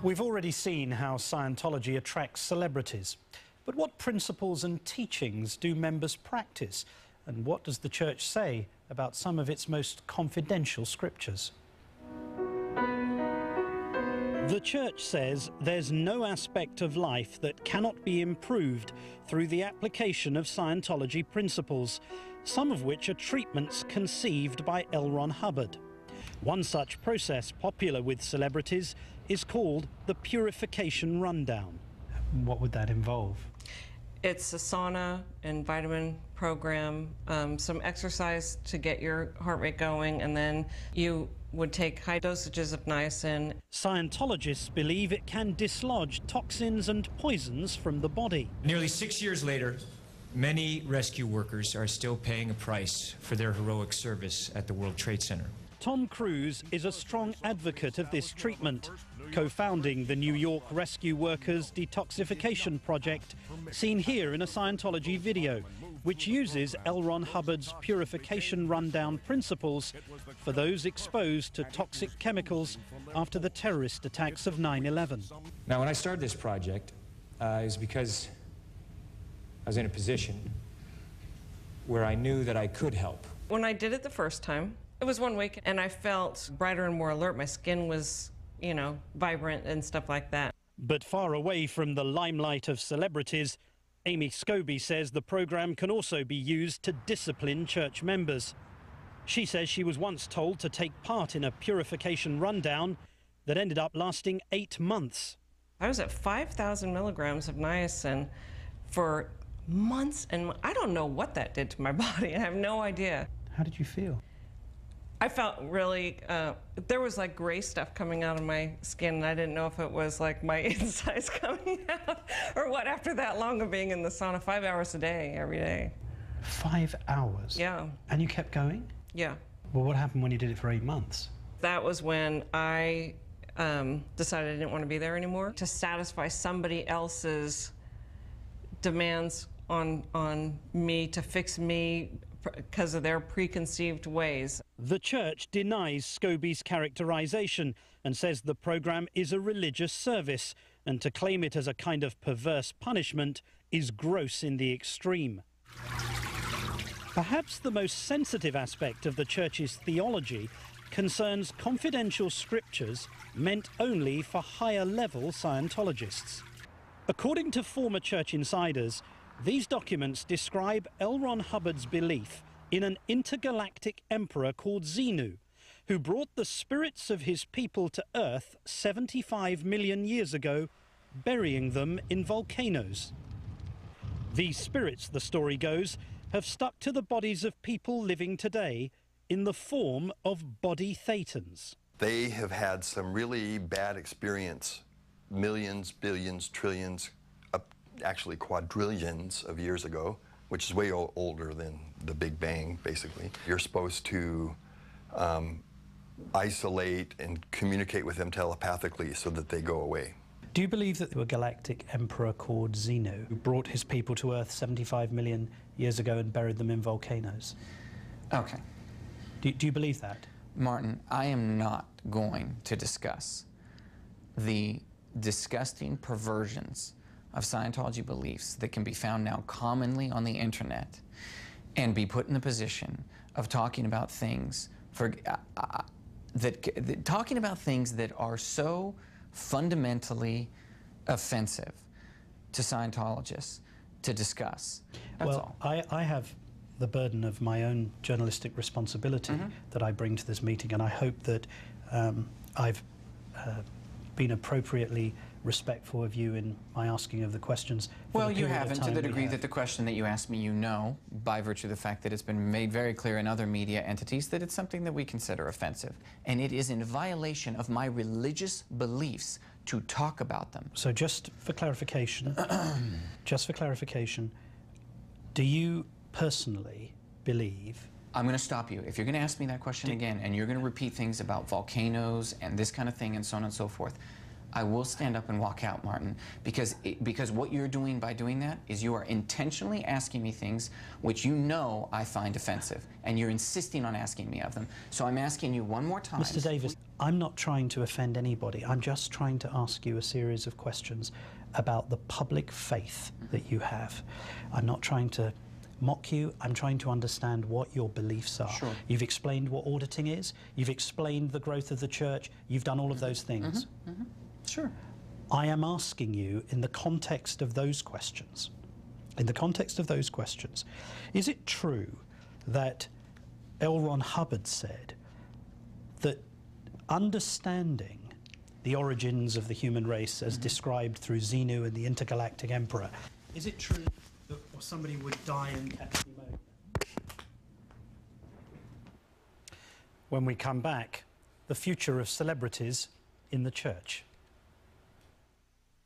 We've already seen how Scientology attracts celebrities. But what principles and teachings do members practice? And what does the Church say about some of its most confidential scriptures? The Church says there's no aspect of life that cannot be improved through the application of Scientology principles, some of which are treatments conceived by L. Ron Hubbard. One such process popular with celebrities is called the purification rundown. What would that involve? It's a sauna and vitamin program, some exercise to get your heart rate going, and then you would take high dosages of niacin. Scientologists believe it can dislodge toxins and poisons from the body. Nearly 6 years later, many rescue workers are still paying a price for their heroic service at the World Trade Center. Tom Cruise is a strong advocate of this treatment, co-founding the New York Rescue Workers Detoxification Project, seen here in a Scientology video, which uses L. Ron Hubbard's purification rundown principles for those exposed to toxic chemicals after the terrorist attacks of 9/11. Now, when I started this project, it was because I was in a position where I knew that I could help. When I did it the first time, it was 1 week, and I felt brighter and more alert. My skin was, vibrant and stuff like that. But far away from the limelight of celebrities, Amy Scobie says the program can also be used to discipline church members. She says she was once told to take part in a purification rundown that ended up lasting 8 months. I was at 5,000 milligrams of niacin for months, and I don't know what that did to my body. I have no idea. How did you feel? I felt really, there was like gray stuff coming out of my skin, and I didn't know if it was like my insides coming out or what after that long of being in the sauna, 5 hours a day, every day. 5 hours? Yeah. And you kept going? Yeah. Well, what happened when you did it for 8 months? That was when I decided I didn't want to be there anymore, to satisfy somebody else's demands on me, to fix me because of their preconceived ways. The Church denies Scobie's characterization and says the program is a religious service, and to claim it as a kind of perverse punishment is gross in the extreme. Perhaps the most sensitive aspect of the Church's theology concerns confidential scriptures meant only for higher-level Scientologists. According to former Church insiders, these documents describe L. Ron Hubbard's belief in an intergalactic emperor called Xenu, who brought the spirits of his people to Earth 75 million years ago, burying them in volcanoes. These spirits, the story goes, have stuck to the bodies of people living today in the form of body thetans. They have had some really bad experience, millions, billions, trillions, actually quadrillions of years ago, which is way older than the Big Bang, basically. You're supposed to isolate and communicate with them telepathically so that they go away. Do you believe that there was a galactic emperor called Xenu who brought his people to Earth 75 million years ago and buried them in volcanoes? Okay. Do you believe that? Martin, I am not going to discuss the disgusting perversions of Scientology beliefs that can be found now commonly on the internet and be put in the position of talking about things talking about things that are so fundamentally offensive to Scientologists to discuss. That's all. I have the burden of my own journalistic responsibility that I bring to this meeting, and I hope that I've been appropriately respectful of you in my asking of the questions. Well, you haven't, to the degree that the question that you asked me, you know, by virtue of the fact that it's been made very clear in other media entities that it's something that we consider offensive. And it is in violation of my religious beliefs to talk about them. So just for clarification, do you personally believe... I'm going to stop you. If you're going to ask me that question again, and you're going to repeat things about volcanoes and this kind of thing and so on and so forth, I will stand up and walk out, Martin, because what you're doing by doing that is you are intentionally asking me things which you know I find offensive, and you're insisting on asking me of them. So I'm asking you one more time. Mr. Davis, I'm not trying to offend anybody. I'm just trying to ask you a series of questions about the public faith that you have. I'm not trying to mock you. I'm trying to understand what your beliefs are. Sure. You've explained what auditing is. You've explained the growth of the church. You've done all of those things. Sure. I am asking you in the context of those questions, is it true that L. Ron Hubbard said that understanding the origins of the human race as described through Xenu and the intergalactic emperor, is it true that somebody would die and catch pneumonia? When we come back, the future of celebrities in the church.